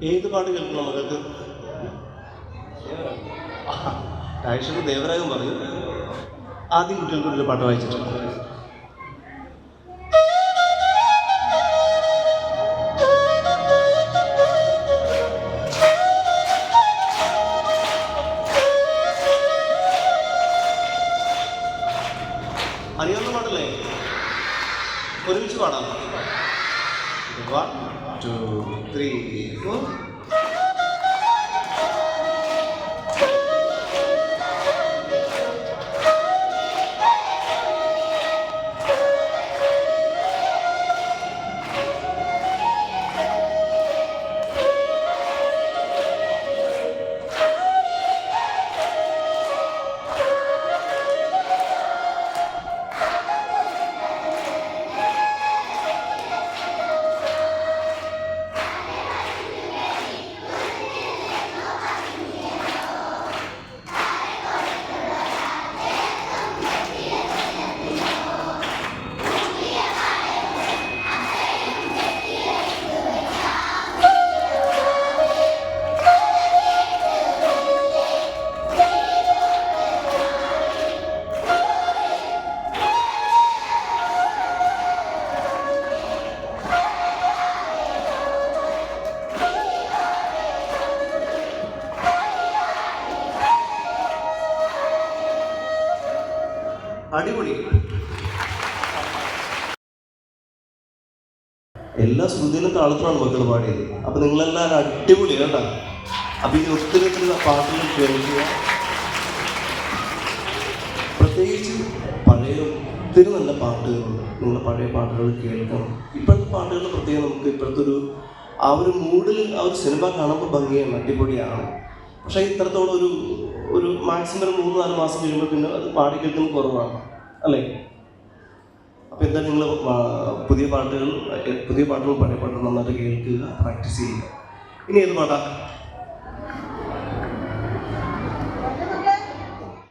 ഏത് പാട്ട് കേൾക്കണം മക്കൾക്ക്? രാജേഷ് ദേവരാഗം പറഞ്ഞു. ആദ്യം കുട്ടികൾക്കൊരു പാട്ട് വായിച്ചിട്ടുണ്ട്. അറിയാവുന്ന പാട്ടല്ലേ? ഒരുമിച്ച് പാടാം. 1 2 3 4. അടിപൊളി. എല്ലാ ശ്രുതിയിലും താളത്തിലാണ് മക്കൾ പാടിയത്. അപ്പൊ നിങ്ങളെല്ലാവരും അടിപൊളി കേട്ടാ. അപ്പൊ ഈ ഒത്തിരി പാട്ടുകൾ കേൾക്കുക. പ്രത്യേകിച്ച് പഴയ ഒത്തിരി നല്ല പാട്ടുകളുണ്ട്. നിങ്ങൾ പഴയ പാട്ടുകൾ കേൾക്കണം. ഇപ്പോഴത്തെ പാട്ടുകൾ പ്രത്യേകം നമുക്ക് ഇപ്പോഴത്തെ ആ ഒരു മൂഡിൽ ആ ഒരു സിനിമ കാണുമ്പോൾ ഭംഗിയാണ്, അടിപൊളിയാണ്. പക്ഷേ ഇത്രത്തോളം ഒരു മാക്സിമം 3-4 മാസം കഴിയുമ്പോൾ പിന്നെ അത് പാടി കേൾക്കുന്നത് കുറവാണ് അല്ലേ? അപ്പോൾ എന്താ നിങ്ങൾ പുതിയ പാട്ടുകൾ പഴയ പാട്ടുകൾ നന്നായിട്ട് കേൾക്കുക, പ്രാക്ടീസ് ചെയ്യുക. ഇനി ഏത് പാട്ടാ?